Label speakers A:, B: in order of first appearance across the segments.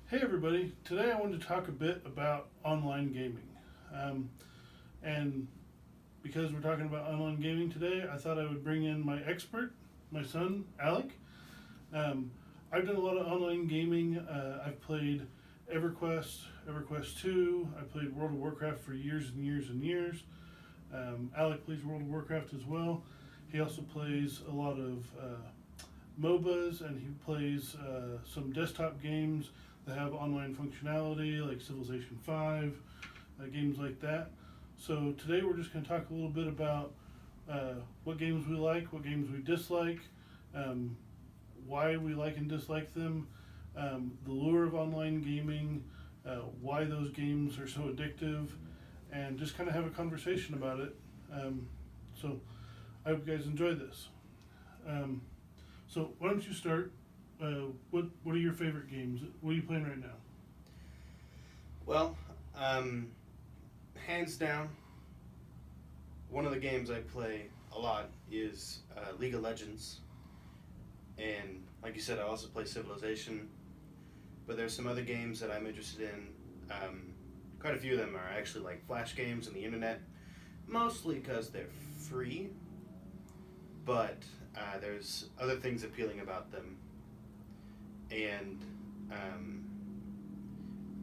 A: Hey everybody, today I wanted to talk a bit about online gaming. Um, and because we're talking about online gaming today, I thought I would bring in my expert, my son, Alec. Um, I've done a lot of online gaming. I've played EverQuest, EverQuest 2. I played World of Warcraft for years and years and years. Alec plays World of Warcraft as well. He also plays a lot of MOBAs, and he plays some desktop games that have online functionality like Civilization 5, games like that. So today we're just going to talk a little bit about what games we like, what games we dislike, um, why we like and dislike them, the lure of online gaming, why those games are so addictive, and just kind of have a conversation about it. So I hope you guys enjoy this. Um, so why don't you start? What are your favorite games? What are you playing right now?
B: Well, hands down, one of the games I play a lot is League of Legends. And like you said, I also play Civilization. But there's some other games that I'm interested in. Quite a few of them are actually like flash games on the internet, mostly because they're free. But there's other things appealing about them. And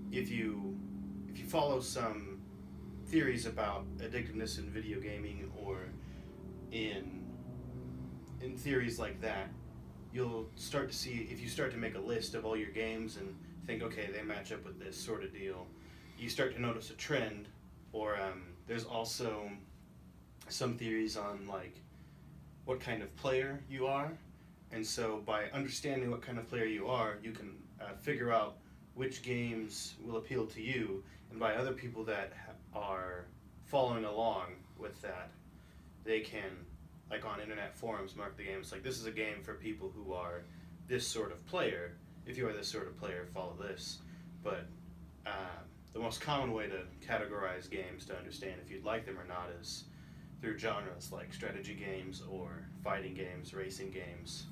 B: if you follow some theories about addictiveness in video gaming or in theories like that, you'll start to see, if you start to make a list of all your games and think, okay, they match up with this sort of deal, you start to notice a trend. Or there's also some theories on like what kind of player you are. And so by understanding what kind of player you are, you can figure out which games will appeal to you. And by other people that are following along with that, they can, like on internet forums, mark the game. It's like, this is a game for people who are this sort of player. If you are this sort of player, follow this. But the most common way to categorize games to understand if you'd like them or not is through genres like strategy games or fighting games, racing games.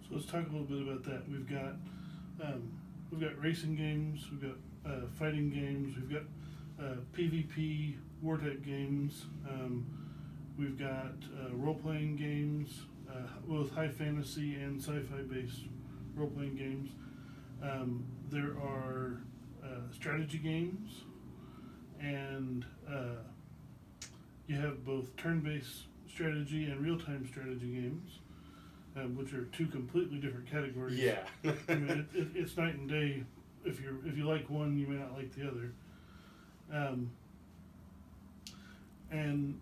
A: So let's talk a little bit about that. We've got racing games, we've got fighting games, we've got PvP war type games. We've got role-playing games, both high fantasy and sci-fi based role-playing games. There are strategy games, and you have both turn-based strategy and real-time strategy games, which are two completely different categories.
B: Yeah.
A: I mean, it's night and day. If you like one, you may not like the other. And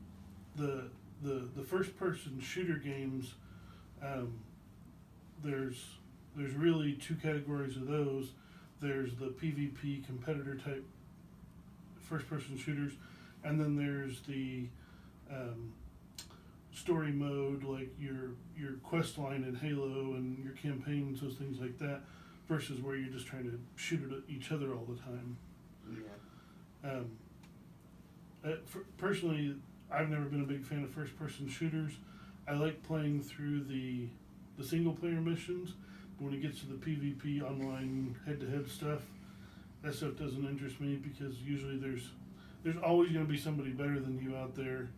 A: the first person shooter games, there's really two categories of those. There's the PvP competitor type first person shooters, and then there's the story mode, like your quest line in Halo and your campaigns, those things like that, versus where you're just trying to shoot at each other all the time.
B: Yeah.
A: Personally, I've never been a big fan of first-person shooters. I like playing through the single-player missions, but when it gets to the PvP online head-to-head stuff, that stuff doesn't interest me because usually there's always going to be somebody better than you out there,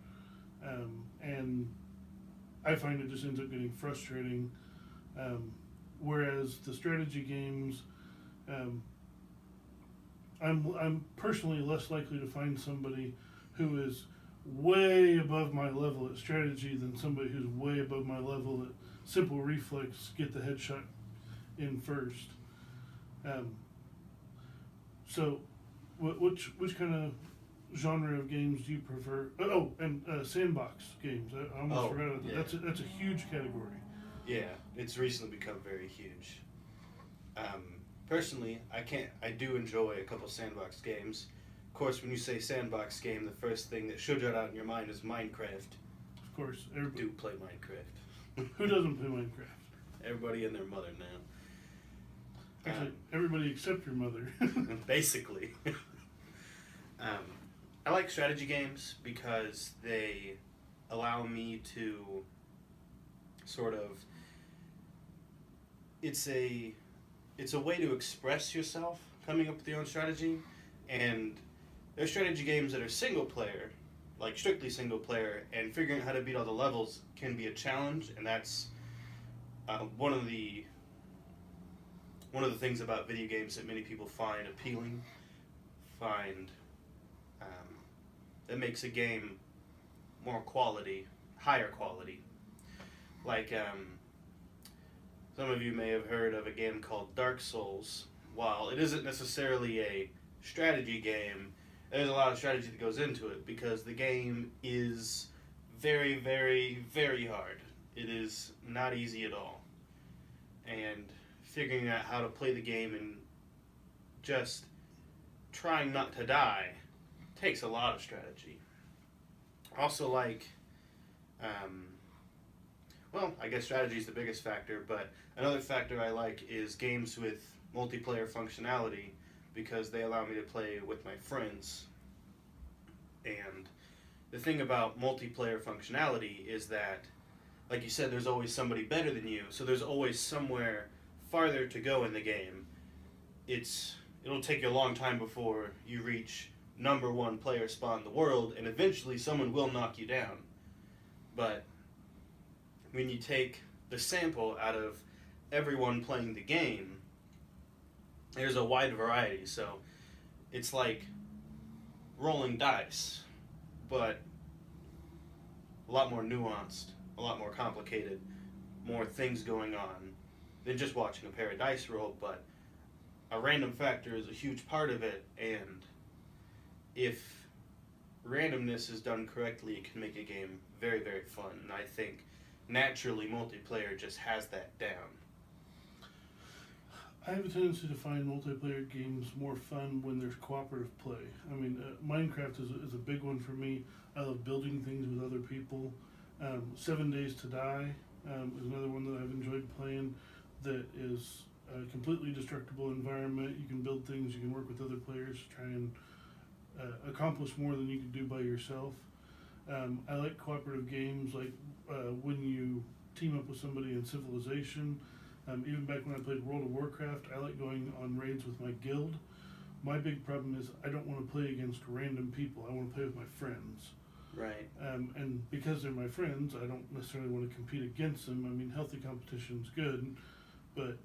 A: and I find it just ends up getting frustrating. Whereas the strategy games, I'm personally less likely to find somebody who is way above my level at strategy than somebody who's way above my level at simple reflex, get the headshot in first. So, which kind of genre of games do you prefer? Oh, and sandbox games. I almost forgot about that.
B: Yeah.
A: That's a huge category.
B: Yeah, it's recently become very huge. Personally, I do enjoy a couple sandbox games. Of course, when you say sandbox game, the first thing that should jut out in your mind is Minecraft.
A: Of course,
B: I do play Minecraft.
A: Who doesn't play Minecraft?
B: Everybody and their mother now.
A: Actually, everybody except your mother.
B: Basically. I like strategy games because they allow me to sort of, it's a it's a way to express yourself, coming up with your own strategy, and there's strategy games that are single player, like strictly single player, and figuring out how to beat all the levels can be a challenge, and that's one of the things about video games that many people find appealing, find that makes a game more quality, higher quality. Like some of you may have heard of a game called Dark Souls. While it isn't necessarily a strategy game, there's a lot of strategy that goes into it because the game is very, very, very hard. It is not easy at all. And figuring out how to play the game and just trying not to die takes a lot of strategy. Also, like, I guess strategy is the biggest factor, but another factor I like is games with multiplayer functionality because they allow me to play with my friends. And the thing about multiplayer functionality is that, like you said, there's always somebody better than you, so there's always somewhere farther to go in the game. It'll take you a long time before you reach number one player spot in the world, and eventually someone will knock you down. But when you take the sample out of everyone playing the game, there's a wide variety. So it's like rolling dice, but a lot more nuanced, a lot more complicated, more things going on than just watching a pair of dice roll. But a random factor is a huge part of it, and if randomness is done correctly, it can make a game very, very fun. And I think naturally multiplayer just has that down.
A: I have a tendency to find multiplayer games more fun when there's cooperative play. I mean, Minecraft is a big one for me. I love building things with other people. 7 Days to Die is another one that I've enjoyed playing that is a completely destructible environment. You can build things, you can work with other players to try and accomplish more than you can do by yourself. I like cooperative games like when you team up with somebody in Civilization. Even back when I played World of Warcraft, I like going on raids with my guild. My big problem is I don't want to play against random people. I want to play with my friends.
B: Right.
A: And because they're my friends, I don't necessarily want to compete against them. I mean, healthy competition's good, but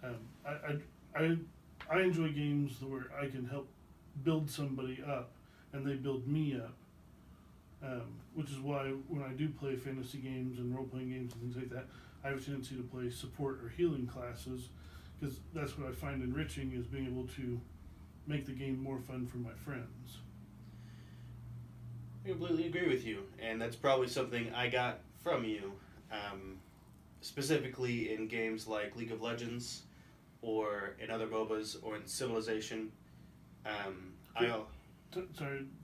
A: I enjoy games where I can help build somebody up and they build me up. Which is why when I do play fantasy games and role-playing games and things like that, I have a tendency to play support or healing classes because that's what I find enriching is being able to make the game more fun for my friends.
B: I completely agree with you, and that's probably something I got from you, specifically in games like League of Legends or in other MOBAs or in Civilization.
A: Sorry,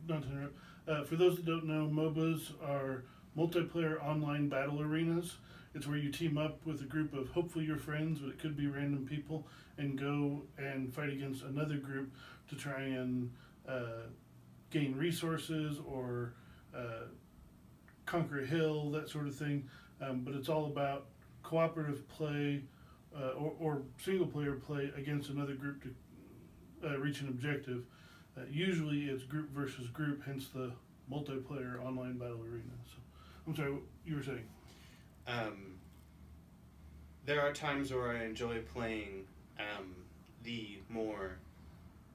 A: not to interrupt. For those that don't know, MOBAs are multiplayer online battle arenas. It's where you team up with a group of hopefully your friends, but it could be random people, and go and fight against another group to try and gain resources or conquer a hill, that sort of thing. But it's all about cooperative play or single player play against another group to reach an objective. Usually it's group versus group, hence the multiplayer online battle arena. So, I'm sorry, what you were saying?
B: There are times where I enjoy playing the more,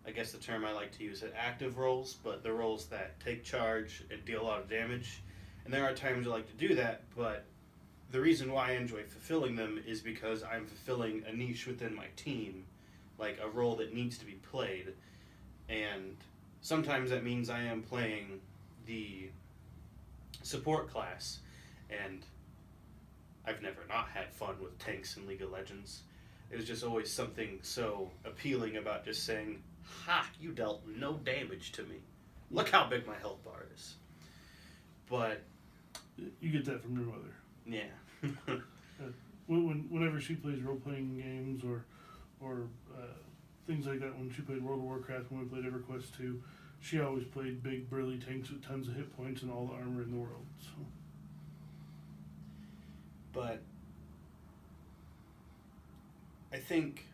B: I guess the term I like to use is active roles, but the roles that take charge and deal a lot of damage. And there are times I like to do that, but the reason why I enjoy fulfilling them is because I'm fulfilling a niche within my team, like a role that needs to be played. And sometimes that means I am playing the support class, and I've never not had fun with tanks in League of Legends. There's just always something so appealing about just saying, "Ha, you dealt no damage to me. Look how big my health bar is." But
A: You get that from your mother.
B: yeah.
A: Whenever she plays role-playing games or things like that, when she played World of Warcraft, when we played EverQuest 2, she always played big, burly tanks with tons of hit points and all the armor in the world. So.
B: But I think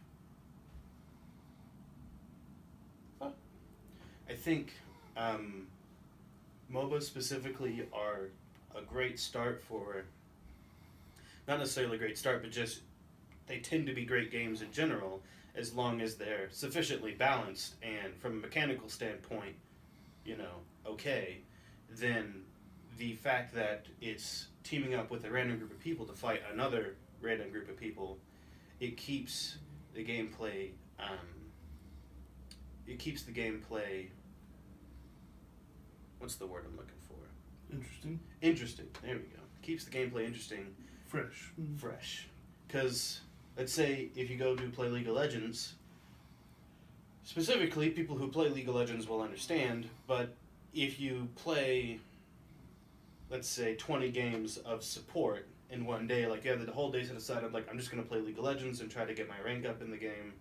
B: think MOBAs specifically are a great start for, not necessarily a great start, but just they tend to be great games in general as long as they're sufficiently balanced and from a mechanical standpoint, okay, then the fact that it's teaming up with a random group of people to fight another random group of people, it keeps the gameplay, what's the word I'm looking for?
A: Interesting.
B: Interesting, there we go. Keeps the gameplay interesting.
A: Fresh.
B: Fresh. Because, let's say, if you go to play League of Legends, specifically, people who play League of Legends will understand, but if you play, let's say, 20 games of support in one day, like you have the whole day set aside, I'm just going to play League of Legends and try to get my rank up in the game.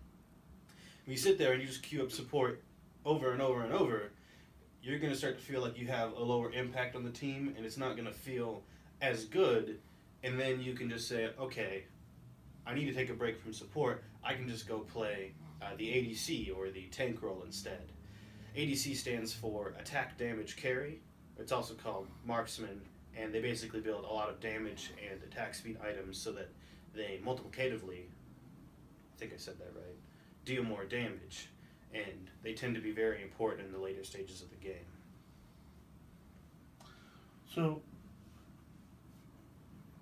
B: When you sit there and you just queue up support over and over and over, you're going to start to feel like you have a lower impact on the team, and it's not going to feel as good, and then you can just say, okay, I need to take a break from support, I can just go play the ADC or the tank role instead. ADC stands for Attack Damage Carry. It's also called Marksman, and they basically build a lot of damage and attack speed items so that they multiplicatively, I think I said that right, deal more damage, and they tend to be very important in the later stages of the game.
A: So,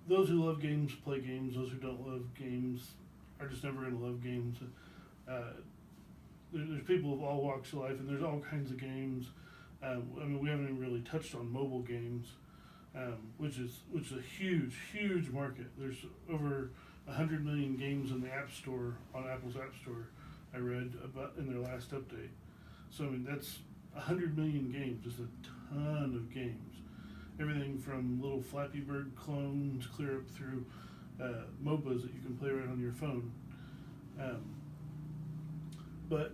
A: those who love games play games. Those who don't love games are just never going to love games. There's people of all walks of life, and there's all kinds of games. We haven't even really touched on mobile games, which is a huge market. There's over 100 million games in the App Store, on Apple's App Store, I read about in their last update. So that's 100 million games, just a ton of games. Everything from little Flappy Bird clones clear up through MOBAs that you can play right on your phone. But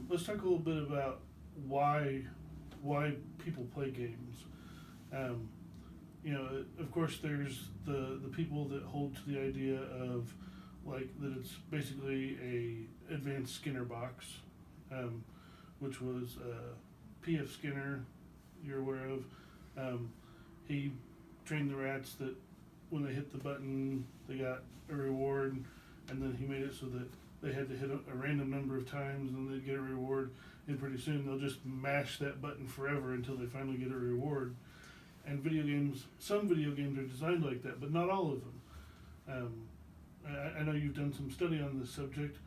A: let's talk a little bit about why people play games. Of course, there's the people that hold to the idea of that it's basically a advanced Skinner box, which was P.F. Skinner, you're aware of. He trained the rats that when they hit the button, they got a reward, and then he made it so that they had to hit a random number of times and then they'd get a reward, and pretty soon they'll just mash that button forever until they finally get a reward. And some video games are designed like that, but not all of them. I know you've done some study on this subject.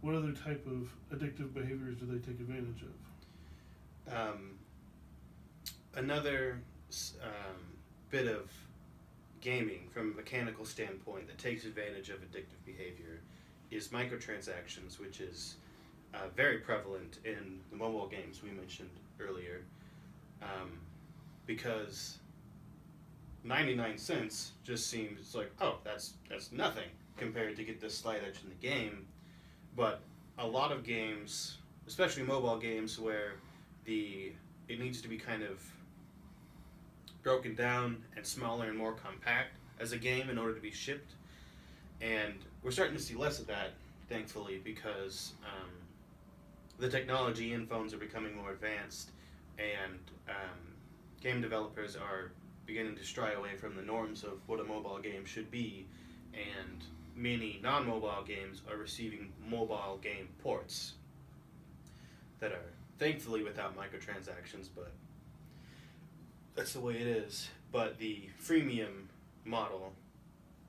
A: What other type of addictive behaviors do they take advantage of?
B: Another bit of gaming from a mechanical standpoint that takes advantage of addictive behavior is microtransactions, which is very prevalent in the mobile games we mentioned earlier, because 99 cents just seems like, oh, that's nothing compared to get this slight edge in the game. But a lot of games, especially mobile games, where it needs to be kind of broken down and smaller and more compact as a game in order to be shipped. And we're starting to see less of that, thankfully, because the technology in phones are becoming more advanced, and game developers are beginning to stray away from the norms of what a mobile game should be, and many non-mobile games are receiving mobile game ports that are thankfully without microtransactions, but that's the way it is. But the freemium model,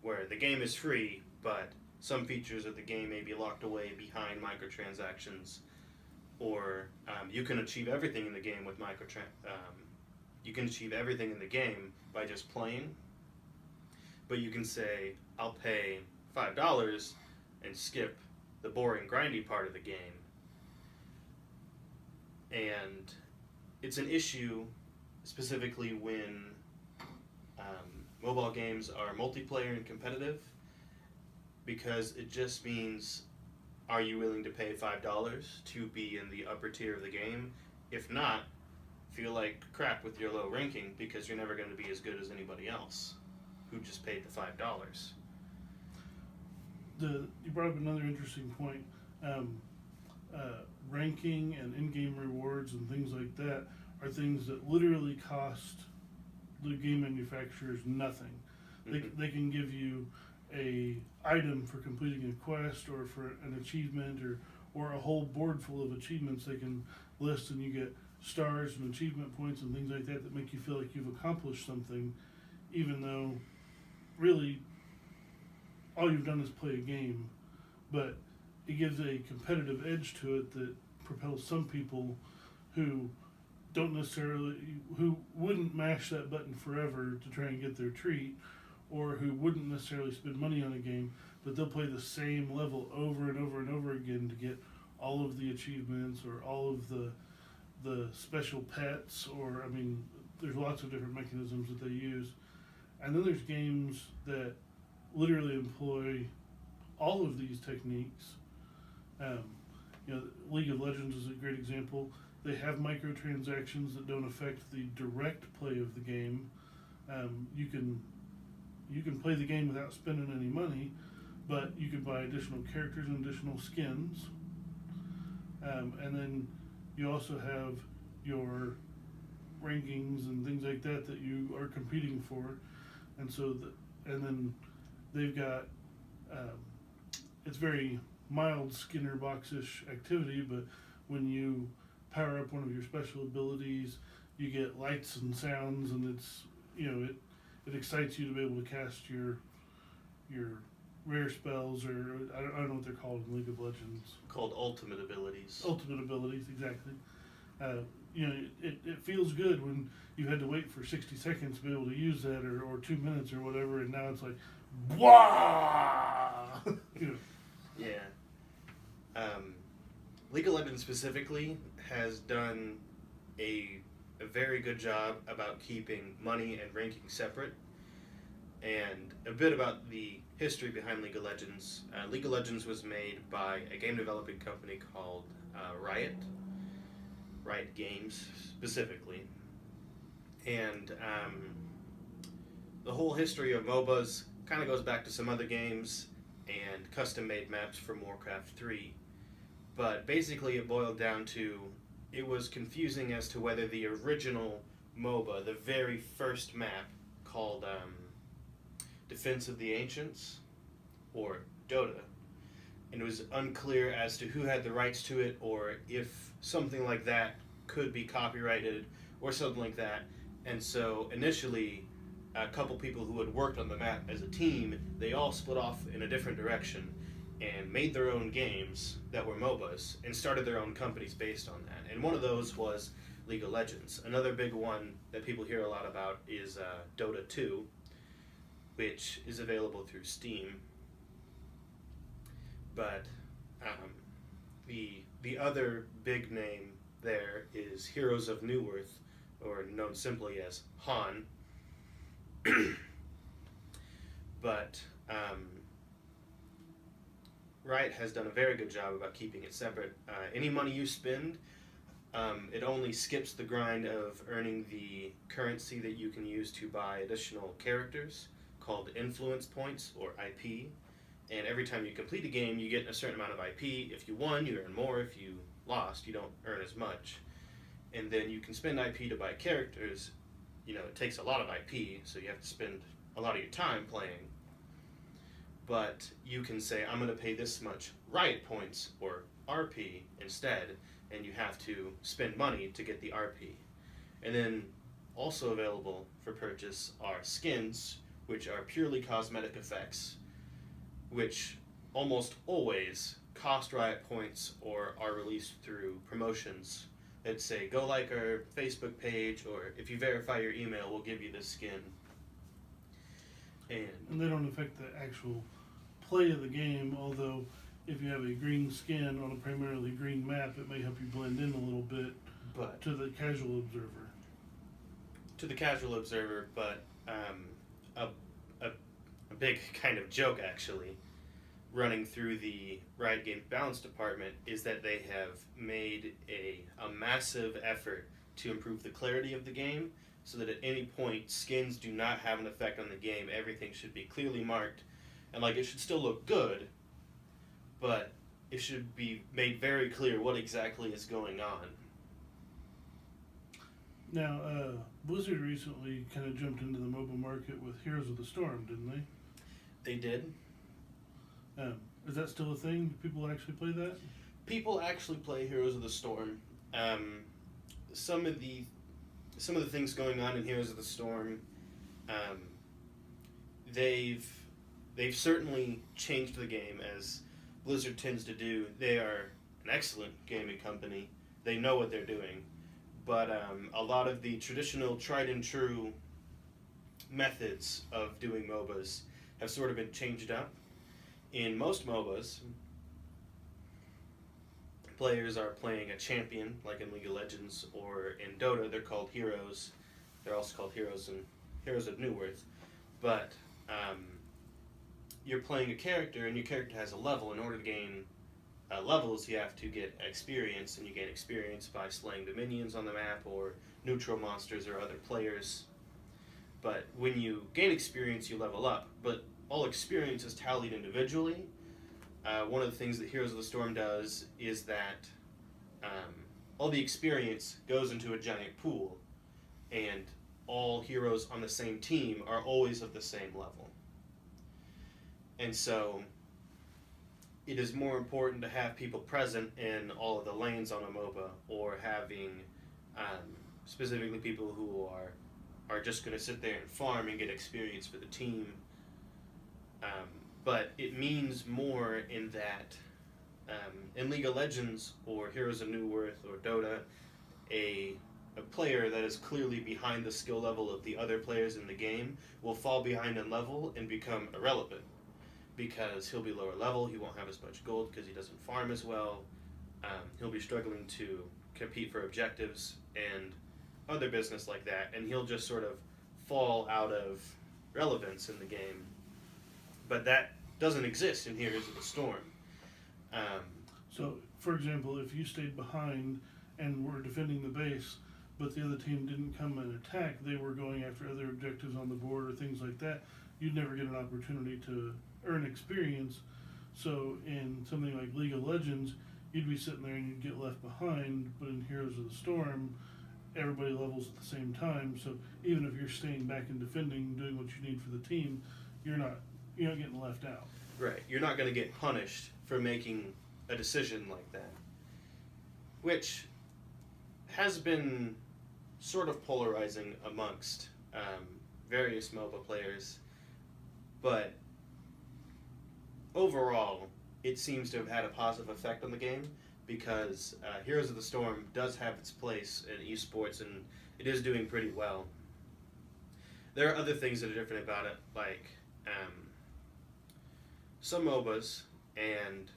B: where the game is free, but some features of the game may be locked away behind microtransactions, or you can achieve everything in the game with you can achieve everything in the game by just playing, but you can say, I'll pay $5 and skip the boring, grindy part of the game. And it's an issue specifically when mobile games are multiplayer and competitive, because it just means, are you willing to pay $5 to be in the upper tier of the game? If not, feel like crap with your low ranking, because you're never going to be as good as anybody else who just paid the $5.
A: You brought up another interesting point. ranking and in-game rewards and things like that are things that literally cost the game manufacturers nothing. They can give you a item for completing a quest or for an achievement or a whole board full of achievements they can list, and you get stars and achievement points and things like that make you feel like you've accomplished something, even though really all you've done is play a game. But it gives a competitive edge to it that propels some people who who wouldn't mash that button forever to try and get their treat, or who wouldn't necessarily spend money on a game, but they'll play the same level over and over and over again to get all of the achievements or all of the special pets, or I mean, there's lots of different mechanisms that they use. And then there's games that literally employ all of these techniques. League of Legends is a great example. They have microtransactions that don't affect the direct play of the game. You can play the game without spending any money, but you can buy additional characters and additional skins. And then you also have your rankings and things like that you are competing for. And so, and then they've got, it's very mild Skinner box-ish activity, but when you power up one of your special abilities, you get lights and sounds, and it's, it excites you to be able to cast your rare spells, or I don't know what they're called in League of Legends.
B: Called ultimate abilities.
A: Ultimate abilities, exactly. It feels good when you had to wait for 60 seconds to be able to use that, or 2 minutes or whatever, and now it's like, wah!
B: Yeah. League of Legends specifically has done a very good job about keeping money and ranking separate. And a bit about the history behind League of Legends. League of Legends was made by a game developing company called Riot Games, specifically. And the whole history of MOBAs kind of goes back to some other games and custom-made maps from Warcraft 3. But basically it boiled down to, it was confusing as to whether the original MOBA, the very first map called Defense of the Ancients, or Dota, and it was unclear as to who had the rights to it, or if something like that could be copyrighted, or something like that. And so initially, a couple people who had worked on the map as a team, they all split off in a different direction and made their own games that were MOBAs and started their own companies based on that. And one of those was League of Legends. Another big one that people hear a lot about is Dota 2, which is available through Steam. But the other big name there is Heroes of Newerth, or known simply as Han. But Riot has done a very good job about keeping it separate. Any money you spend, it only skips the grind of earning the currency that you can use to buy additional characters, called influence points, or IP. And every time you complete a game, you get a certain amount of IP. If you won, you earn more. If you lost, you don't earn as much. And then you can spend IP to buy characters. It takes a lot of IP, so you have to spend a lot of your time playing. But you can say, I'm going to pay this much Riot points, or RP, instead, and you have to spend money to get the RP. And then also available for purchase are skins, which are purely cosmetic effects, which almost always cost Riot points or are released through promotions that say, go like our Facebook page, or if you verify your email, we'll give you this skin.
A: And they don't affect the actual play of the game, although if you have a green skin on a primarily green map, it may help you blend in a little bit to the casual observer.
B: To the casual observer, but a big kind of joke, actually, running through the Riot Games balance department is that they have made a massive effort to improve the clarity of the game, so that at any point skins do not have an effect on the game. Everything should be clearly marked, and it should still look good, but it should be made very clear what exactly is going on.
A: Now, Blizzard recently kind of jumped into the mobile market with Heroes of the Storm, didn't they?
B: They did.
A: Is that still a thing? Do people actually play that?
B: People actually play Heroes of the Storm. Some of the things going on in Heroes of the Storm, they've certainly changed the game, as Blizzard tends to do. They are an excellent gaming company. They know what they're doing, but a lot of the traditional, tried and true methods of doing MOBAs have sort of been changed up. In most MOBAs, players are playing a champion, like in League of Legends, or in Dota, they're called heroes. They're also called heroes and Heroes of New Worth. But you're playing a character, and your character has a level. In order to gain levels, you have to get experience, and you gain experience by slaying the minions on the map, or neutral monsters, or other players. But when you gain experience, you level up. But all experience is tallied individually. One of the things that Heroes of the Storm does is that all the experience goes into a giant pool, and all heroes on the same team are always of the same level. And so it is more important to have people present in all of the lanes on a MOBA, or having specifically people who are just going to sit there and farm and get experience for the team. But it means more in that in League of Legends or Heroes of New Worth or Dota, a player that is clearly behind the skill level of the other players in the game will fall behind in level and become irrelevant, because he'll be lower level, he won't have as much gold because he doesn't farm as well, he'll be struggling to compete for objectives and other business like that, and he'll just sort of fall out of relevance in the game. But that doesn't exist in Heroes of the Storm.
A: So, for example, if you stayed behind and were defending the base, but the other team didn't come and attack, they were going after other objectives on the board or things like that, you'd never get an opportunity to earn experience. So in something like League of Legends, you'd be sitting there and you'd get left behind, but in Heroes of the Storm, everybody levels at the same time, so even if you're staying back and defending, doing what you need for the team, you're not getting left out.
B: Right. You're not going to get punished for making a decision like that. Which has been sort of polarizing amongst various MOBA players. But overall, it seems to have had a positive effect on the game, because Heroes of the Storm does have its place in esports, and it is doing pretty well. There are other things that are different about it, like some MOBAs, and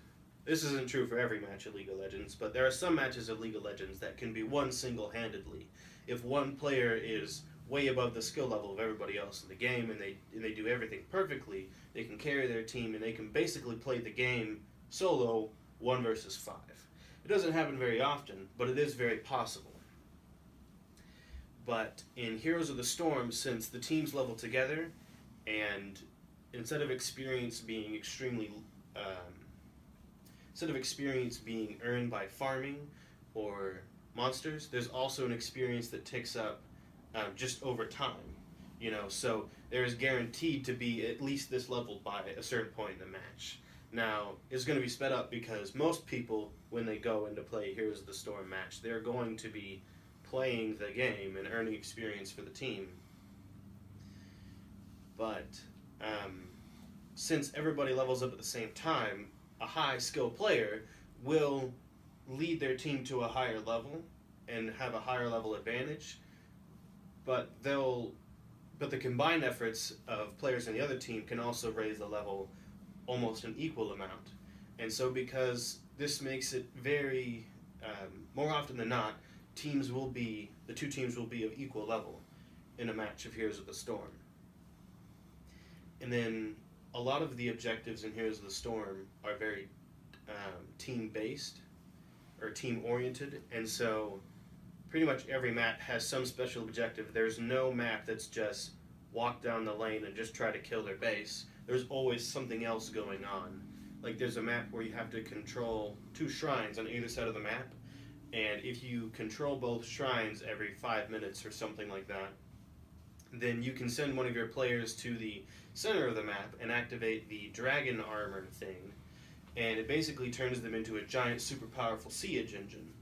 B: this isn't true for every match of League of Legends, but there are some matches of League of Legends that can be won single-handedly. If one player is way above the skill level of everybody else in the game, and they do everything perfectly, they can carry their team, and they can basically play the game solo 1 versus 5. It doesn't happen very often, but it is very possible. But in Heroes of the Storm, since the teams level together, and instead of experience being earned by farming or monsters, there's also an experience that ticks up just over time. So there is guaranteed to be at least this level by a certain point in the match. Now, it's going to be sped up because most people, when they go into play Heroes of the Storm match, they're going to be playing the game and earning experience for the team. But since everybody levels up at the same time, a high skill player will lead their team to a higher level and have a higher level advantage, but the combined efforts of players in the other team can also raise the level almost an equal amount. And so because this makes it very, more often than not, the two teams will be of equal level in a match of Heroes of the Storm. And then a lot of the objectives in Heroes of the Storm are very team-based or team-oriented, and so pretty much every map has some special objective. There's no map that's just walk down the lane and just try to kill their base. There's always something else going on Like there's a map where you have to control 2 shrines on either side of the map, and if you control both shrines every 5 minutes or something like that, then you can send one of your players to the center of the map and activate the dragon armor thing, and it basically turns them into a giant super powerful siege engine,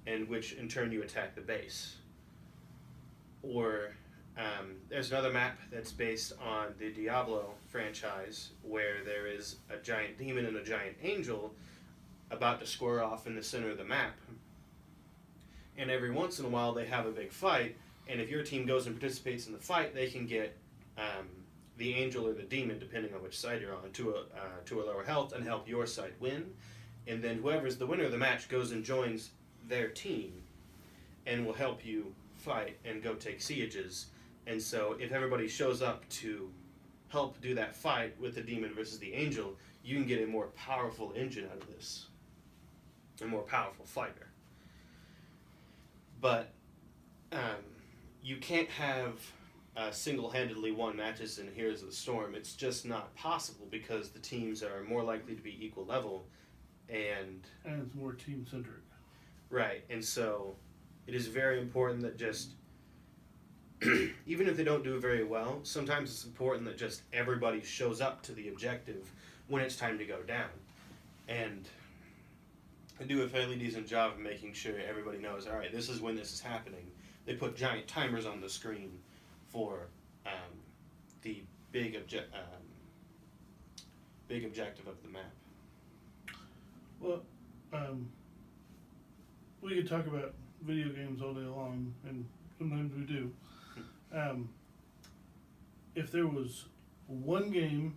B: and which in turn you attack the base. Or there's another map that's based on the Diablo franchise where there is a giant demon and a giant angel about to square off in the center of the map. And every once in a while they have a big fight, and if your team goes and participates in the fight, they can get the angel or the demon, depending on which side you're on, to a lower health and help your side win. And then whoever's the winner of the match goes and joins their team and will help you fight and go take sieges. And so if everybody shows up to help do that fight with the demon versus the angel, you can get a more powerful engine out of this, a more powerful fighter. But you can't have single-handedly won matches in Heroes of the Storm. It's just not possible because the teams are more likely to be equal level, and
A: it's more team-centric.
B: Right, and so it is very important that just even if they don't do very well, sometimes it's important that just everybody shows up to the objective when it's time to go down. And I do a fairly decent job of making sure everybody knows, all right, this is when this is happening. They put giant timers on the screen for the big objective of the map.
A: Well, we could talk about video games all day long, and sometimes we do. If there was one game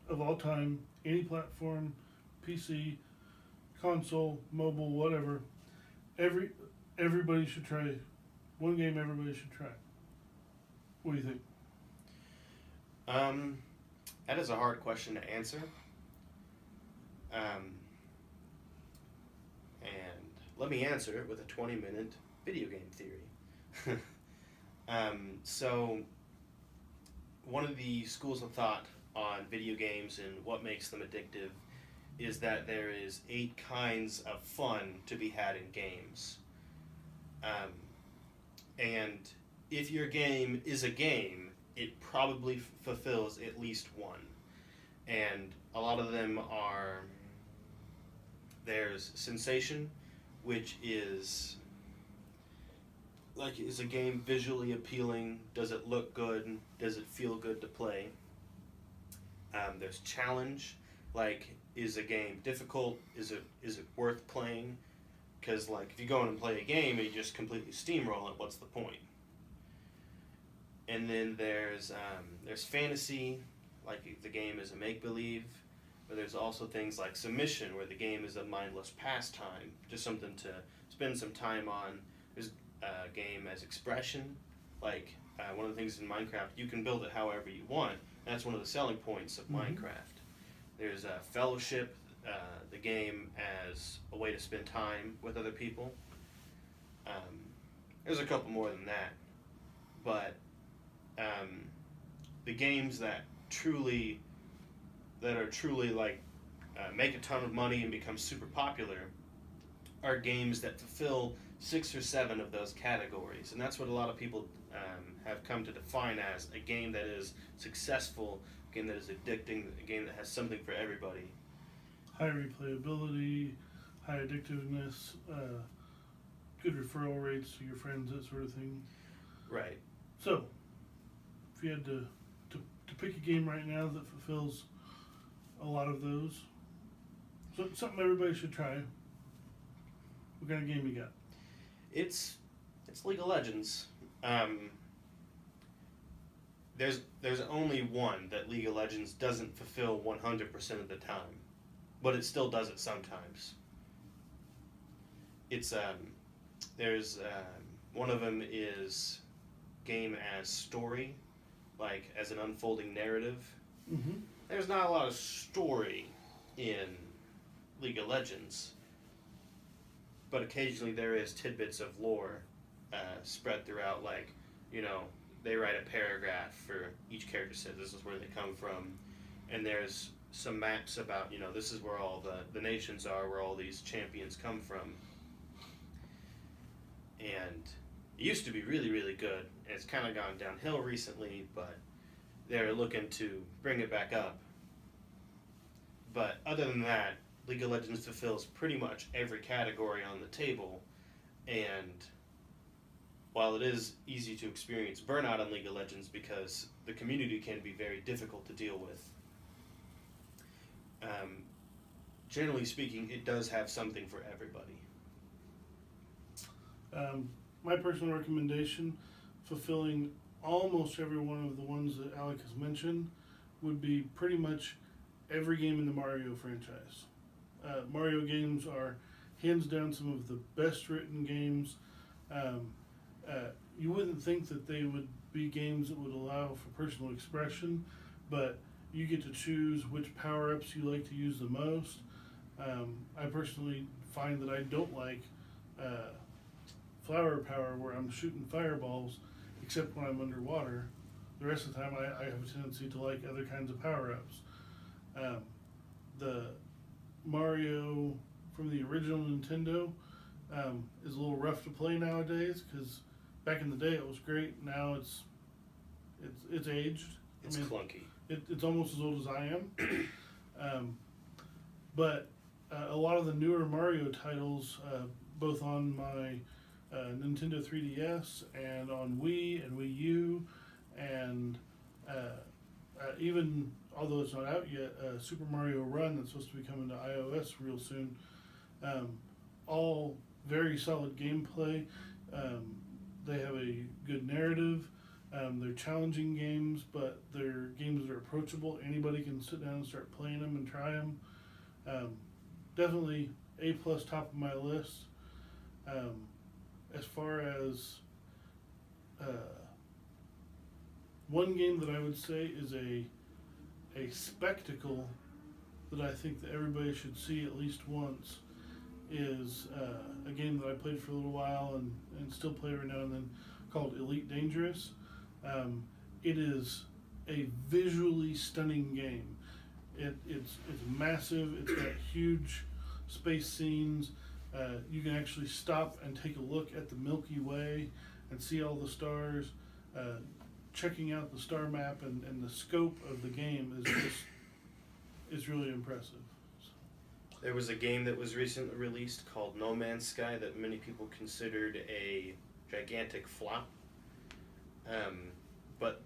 A: of all time, any platform, PC, console, mobile, whatever, everybody should try. One game everybody should try. What do you think?
B: That is a hard question to answer. And let me answer it with a 20-minute video game theory. So, one of the schools of thought on video games and what makes them addictive is that there is 8 kinds of fun to be had in games. And if your game is a game, it probably fulfills at least one. And a lot of them are, there's sensation, which is like, is a game visually appealing? Does it look good? Does it feel good to play? There's challenge, like, is a game difficult? Is it worth playing? Because, like, if you go in and play a game and you just completely steamroll it, what's the point? And then there's fantasy, like the game is a make-believe. But there's also things like submission, where the game is a mindless pastime, just something to spend some time on. There's a game as expression, like one of the things in Minecraft, you can build it however you want. That's one of the selling points of Minecraft. There's a fellowship, the game as a way to spend time with other people. There's a couple more than that, but the games that are truly like make a ton of money and become super popular are games that fulfill 6 or 7 of those categories, and that's what a lot of people have come to define as a game that is successful, a game that is addicting, a game that has something for everybody.
A: High replayability, high addictiveness, good referral rates to your friends, that sort of thing.
B: Right.
A: So, if you had to pick a game right now that fulfills a lot of those, so something everybody should try, what kind of game you got?
B: It's League of Legends. There's only one that League of Legends doesn't fulfill 100% of the time, but it still does it sometimes. It's there's one of them is game as story, like as an unfolding narrative.
A: Mm-hmm.
B: There's not a lot of story in League of Legends, but occasionally there is tidbits of lore spread throughout, like, you know, they write a paragraph for each character, says this is where they come from, and there's some maps about, this is where all the nations are, where all these champions come from. And it used to be really, really good, and it's kind of gone downhill recently, but they're looking to bring it back up. But other than that, League of Legends fulfills pretty much every category on the table, and while it is easy to experience burnout on League of Legends because the community can be very difficult to deal with, generally speaking, it does have something for everybody.
A: My personal recommendation, fulfilling almost every one of the ones that Alec has mentioned, would be pretty much every game in the Mario franchise. Mario games are hands down some of the best written games. You wouldn't think that they would be games that would allow for personal expression, but you get to choose which power-ups you like to use the most. I personally find that I don't like flower power where I'm shooting fireballs, except when I'm underwater. The rest of the time I have a tendency to like other kinds of power-ups. The Mario from the original Nintendo is a little rough to play nowadays because back in the day it was great. Now it's aged.
B: It's clunky.
A: It's almost as old as I am. But a lot of the newer Mario titles, both on my Nintendo 3DS and on Wii and Wii U, and even, although it's not out yet, Super Mario Run that's supposed to be coming to iOS real soon, all very solid gameplay. They have a good narrative. They're challenging games, but they're games that are approachable. Anybody can sit down and start playing them and try them. Definitely A+, top of my list. As far as one game that I would say is a spectacle that I think that everybody should see at least once is a game that I played for a little while and still play every now and then, called Elite Dangerous. It is a visually stunning game. It's massive. It's got huge space scenes. You can actually stop and take a look at the Milky Way and see all the stars. Checking out the star map and the scope of the game is really impressive.
B: There was a game that was recently released called No Man's Sky that many people considered a gigantic flop. But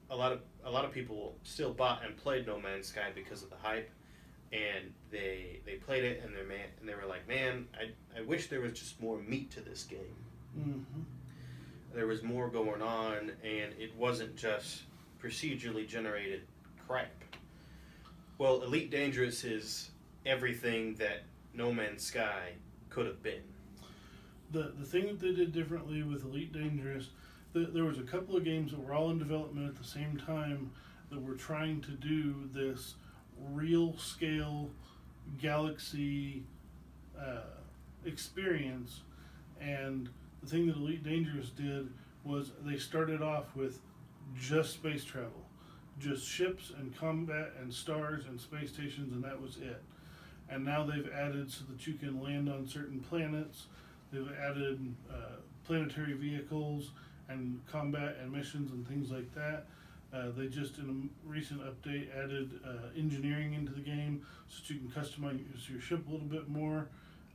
B: a lot of people still bought and played No Man's Sky because of the hype, and they played it and they were like, man, I wish there was just more meat to this game.
A: Mm-hmm.
B: There was more going on, and it wasn't just procedurally generated crap. Well, Elite Dangerous is everything that No Man's Sky could have been.
A: The thing that they did differently with Elite Dangerous, there was a couple of games that were all in development at the same time that were trying to do this real scale galaxy experience, and the thing that Elite Dangerous did was they started off with just space travel, just ships and combat and stars and space stations, and that was it. And now they've added so that you can land on certain planets. They've added planetary vehicles and combat and missions and things like that. They just, in a recent update, added engineering into the game so that you can customize your ship a little bit more.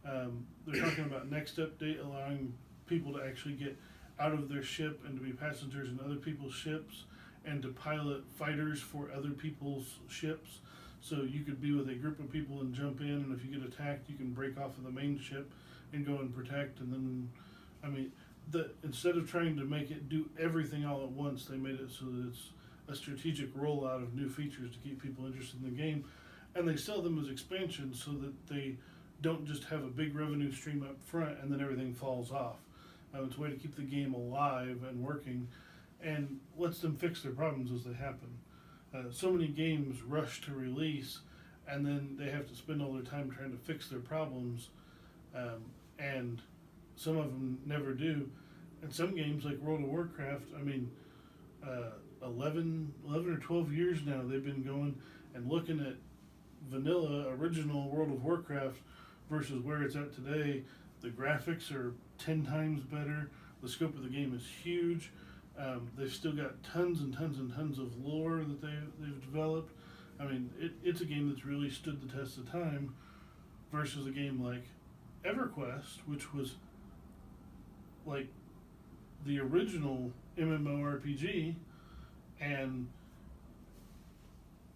A: They're talking about next update allowing people to actually get out of their ship and to be passengers in other people's ships and to pilot fighters for other people's ships. So you could be with a group of people and jump in, and if you get attacked, you can break off of the main ship and go and protect. And then, instead of trying to make it do everything all at once, they made it so that it's a strategic rollout of new features to keep people interested in the game. And they sell them as expansions so that they don't just have a big revenue stream up front and then everything falls off. It's a way to keep the game alive and working and lets them fix their problems as they happen. So many games rush to release and then they have to spend all their time trying to fix their problems, and some of them never do. And some games like World of Warcraft, 11 or 12 years now they've been going and looking at vanilla original World of Warcraft versus where it's at today, the graphics are 10 times better. The scope of the game is huge. They've still got tons and tons and tons of lore that they've developed. I mean, it's a game that's really stood the test of time versus a game like EverQuest, which was like the original MMORPG, and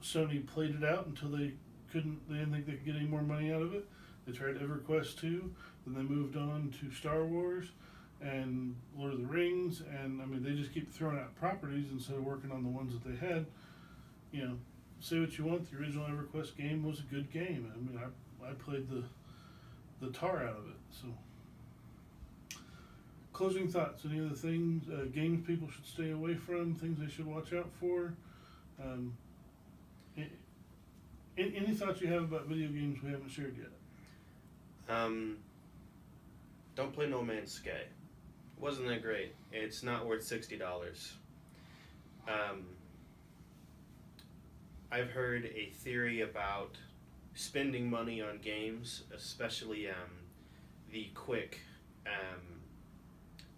A: Sony played it out until they didn't think they could get any more money out of it. They tried EverQuest 2, then they moved on to Star Wars and Lord of the Rings, and I mean, they just keep throwing out properties instead of working on the ones that they had. You know, say what you want, the original EverQuest game was a good game. I mean, I played the tar out of it. So, closing thoughts, any other things, games people should stay away from, things they should watch out for? Any thoughts you have about video games we haven't shared yet?
B: Don't play No Man's Sky. Wasn't that great? It's not worth $60. I've heard a theory about spending money on games, especially the quick,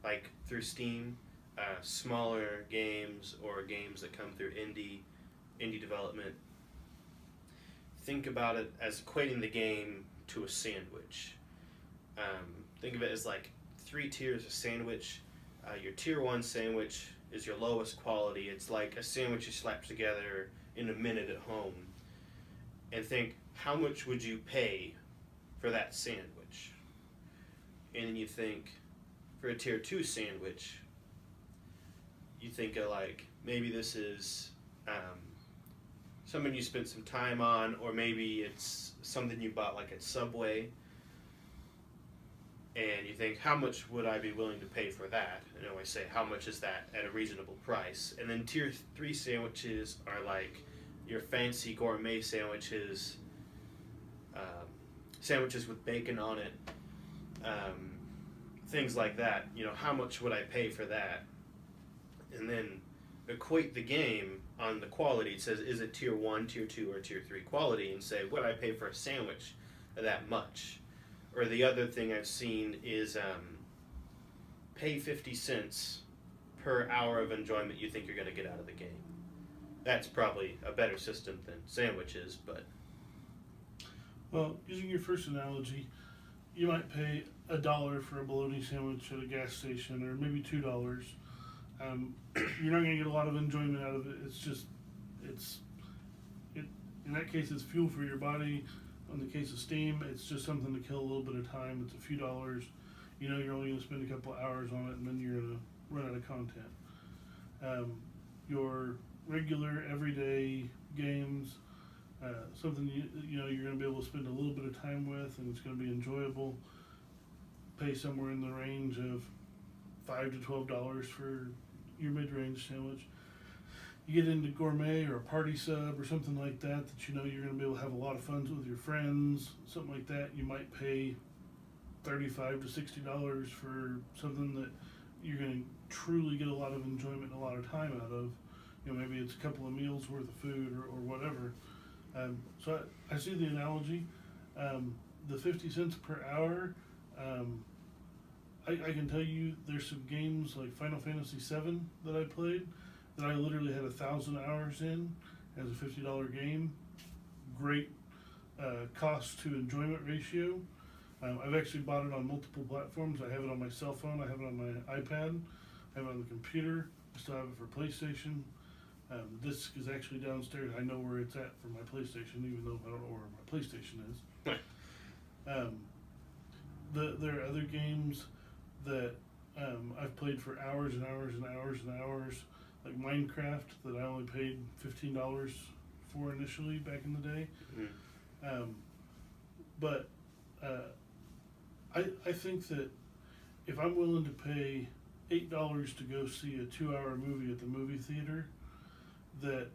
B: like through Steam, smaller games or games that come through indie development. Think about it as equating the game to a sandwich. Think of it as like 3 tiers of sandwich. Your tier 1 sandwich is your lowest quality. It's like a sandwich you slap together in a minute at home. And think, how much would you pay for that sandwich? And then you think, for a tier 2 sandwich, you think of like, maybe this is something you spent some time on, or maybe it's something you bought like at Subway, and you think, how much would I be willing to pay for that? And I always say, how much is that at a reasonable price? And then tier 3 sandwiches are like your fancy gourmet sandwiches, sandwiches with bacon on it, things like that. You know, how much would I pay for that? And then equate the game on the quality. It says, is it tier 1, tier 2, or tier 3 quality? And say, would I pay for a sandwich that much? Or the other thing I've seen is pay 50 cents per hour of enjoyment you think you're going to get out of the game. That's probably a better system than sandwiches, but...
A: Well, using your first analogy, you might pay $1 for a bologna sandwich at a gas station, or maybe $2. You're not going to get a lot of enjoyment out of it. It's just, in that case, it's fuel for your body. In the case of Steam, it's just something to kill a little bit of time. It's a few dollars. You know, you're only going to spend a couple of hours on it, and then you're going to run out of content. Your regular, everyday games, something you know you're going to be able to spend a little bit of time with, and it's going to be enjoyable. Pay somewhere in the range of $5 to $12 for your mid-range sandwich. You get into gourmet or a party sub or something like that you know you're going to be able to have a lot of fun with your friends, something like that. You might pay $35 to $60 for something that you're going to truly get a lot of enjoyment and a lot of time out of. You know, maybe it's a couple of meals worth of food or whatever. So I see the analogy. The 50 cents per hour, I can tell you there's some games like Final Fantasy VII that I played that I literally had 1,000 hours in as a $50 game. Great cost to enjoyment ratio. I've actually bought it on multiple platforms. I have it on my cell phone, I have it on my iPad, I have it on the computer, I still have it for PlayStation. The disc is actually downstairs. I know where it's at for my PlayStation, even though I don't know where my PlayStation is. There are other games that I've played for hours and hours and hours and hours, like Minecraft, that I only paid $15 for initially back in the day. Mm-hmm. But I think that if I'm willing to pay $8 to go see a 2-hour movie at the movie theater, that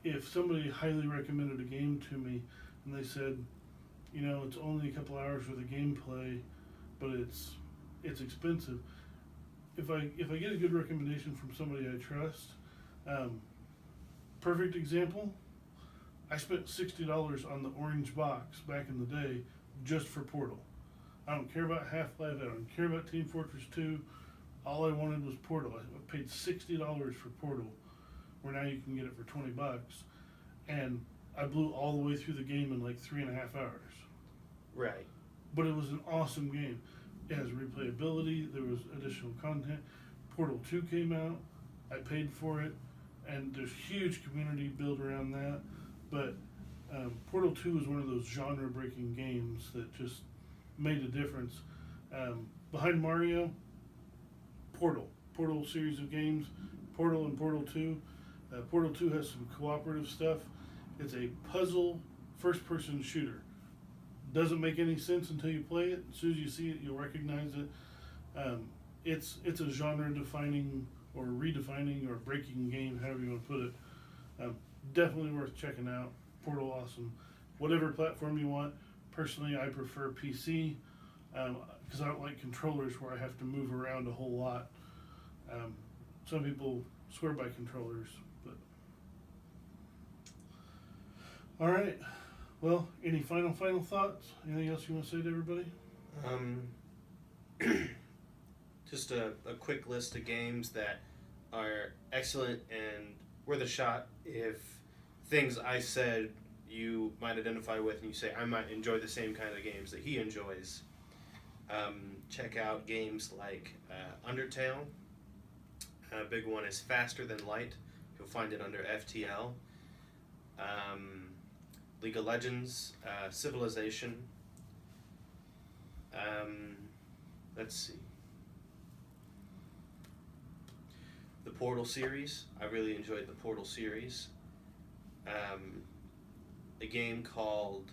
A: if somebody highly recommended a game to me and they said, you know, it's only a couple hours worth of gameplay, but it's expensive. If I get a good recommendation from somebody I trust, perfect example, I spent $60 on the orange box back in the day just for Portal. I don't care about Half-Life, I don't care about Team Fortress 2. All I wanted was Portal. I paid $60 for Portal, where now you can get it for $20. And I blew all the way through the game in like 3.5 hours.
B: Right.
A: But it was an awesome game. It has replayability, there was additional content. Portal 2 came out, I paid for it, and there's huge community built around that. But Portal 2 is one of those genre-breaking games that just made a difference. Behind Mario, Portal series of games, Portal and Portal 2. Portal 2 has some cooperative stuff. It's a puzzle first-person shooter. Doesn't make any sense until you play it. As soon as you see it, you'll recognize it. It's a genre-defining or redefining or breaking game, however you want to put it. Definitely worth checking out. Portal, awesome. Whatever platform you want. Personally, I prefer PC because I don't like controllers where I have to move around a whole lot. Some people swear by controllers, but all right. Well, any final thoughts? Anything else you want to say to everybody?
B: Just a quick list of games that are excellent and worth a shot. If things I said you might identify with and you say, I might enjoy the same kind of games that he enjoys, check out games like Undertale. A big one is Faster Than Light. You'll find it under FTL. League of Legends, Civilization. Let's see. The Portal series. I really enjoyed the Portal series. A game called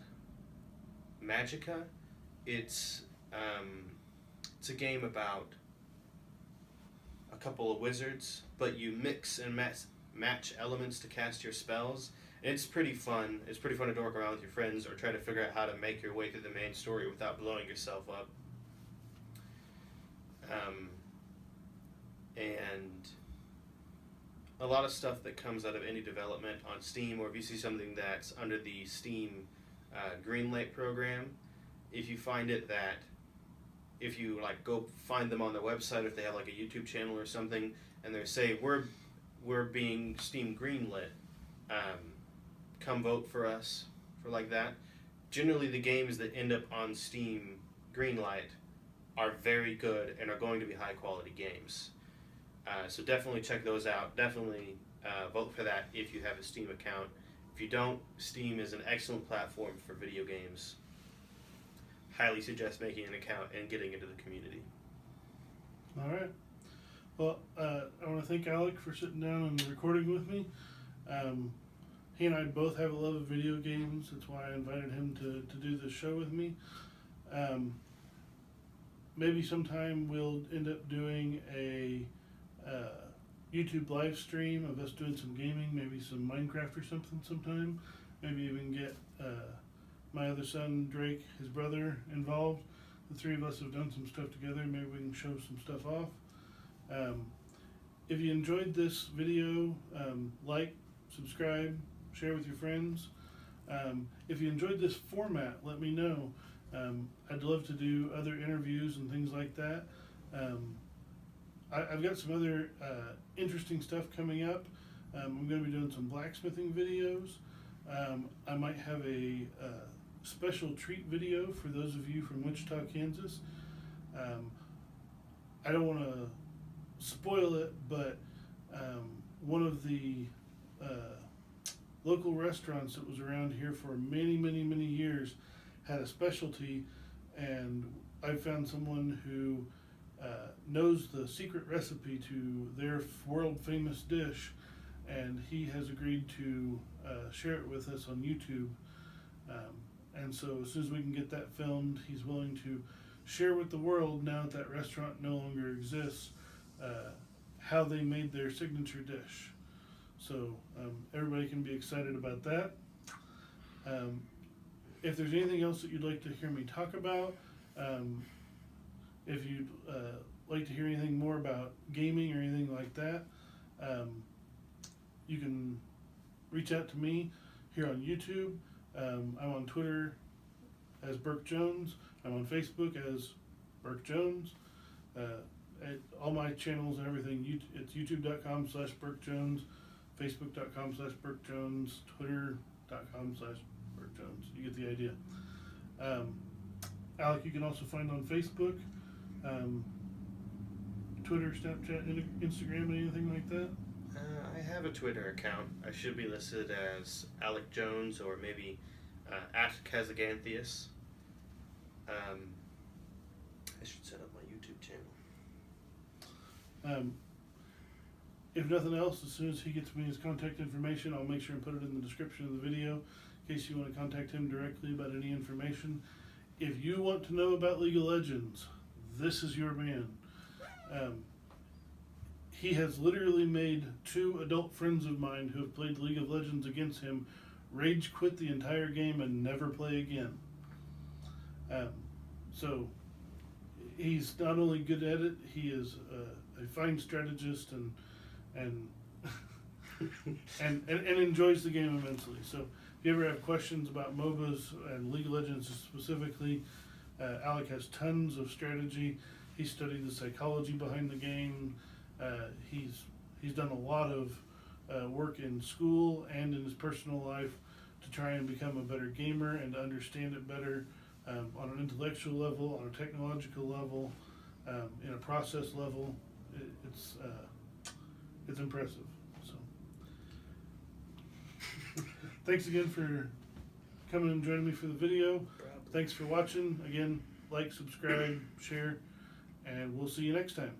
B: Magica. It's a game about a couple of wizards, but you mix and match elements to cast your spells. It's pretty fun. It's pretty fun to dork around with your friends or try to figure out how to make your way through the main story without blowing yourself up. And a lot of stuff that comes out of indie development on Steam, or if you see something that's under the Steam Greenlight program, if you find it that, if you like go find them on their website, if they have like a YouTube channel or something, and they say, we're being Steam Greenlit, come vote for us, for like that. Generally the games that end up on Steam Greenlight are very good and are going to be high quality games. So definitely check those out. Definitely vote for that if you have a Steam account. If you don't, Steam is an excellent platform for video games. Highly suggest making an account and getting into the community.
A: All right. Well, I want to thank Alec for sitting down and recording with me. He and I both have a love of video games. That's why I invited him to do this show with me. Maybe sometime we'll end up doing a YouTube live stream of us doing some gaming, maybe some Minecraft or something sometime. Maybe even get my other son, Drake, his brother, involved. The three of us have done some stuff together. Maybe we can show some stuff off. If you enjoyed this video, like, subscribe, share with your friends. If you enjoyed this format, let me know. I'd love to do other interviews and things like that. I've got some other interesting stuff coming up. I'm going to be doing some blacksmithing videos. I might have a special treat video for those of you from Wichita, Kansas. I don't want to spoil it, but one of the local restaurants that was around here for many years had a specialty, and I found someone who knows the secret recipe to their world famous dish, and he has agreed to share it with us on YouTube. And so as soon as we can get that filmed, he's willing to share with the world, now that that restaurant no longer exists, how they made their signature dish. So everybody can be excited about that. If there's anything else that you'd like to hear me talk about, if you'd like to hear anything more about gaming or anything like that, you can reach out to me. here on YouTube. I'm on Twitter as Burke Jones. I'm on Facebook as Burke Jones. All my channels and everything, it's youtube.com/Burke Jones, facebook.com/Burke Jones, twitter.com/Burke Jones. You get the idea. Alec, you can also find on Facebook, Twitter, Snapchat, Instagram, anything like that?
B: I have a Twitter account. I should be listed as Alec Jones or maybe at Kazaganthius. I should set up my YouTube channel.
A: If nothing else, as soon as he gets me his contact information, I'll make sure and put it in the description of the video in case you want to contact him directly about any information. If you want to know about League of Legends, this is your man. He has literally made 2 adult friends of mine who have played League of Legends against him rage quit the entire game and never play again. So he's not only good at it, he is a fine strategist and and enjoys the game immensely. So if you ever have questions about MOBAs and League of Legends specifically, Alec has tons of strategy. He studied the psychology behind the game. He's done a lot of work in school and in his personal life to try and become a better gamer and to understand it better on an intellectual level, on a technological level, in a process level. It's impressive. So thanks again for coming and joining me for the video. Thanks for watching. Again, like, subscribe, share, and we'll see you next time.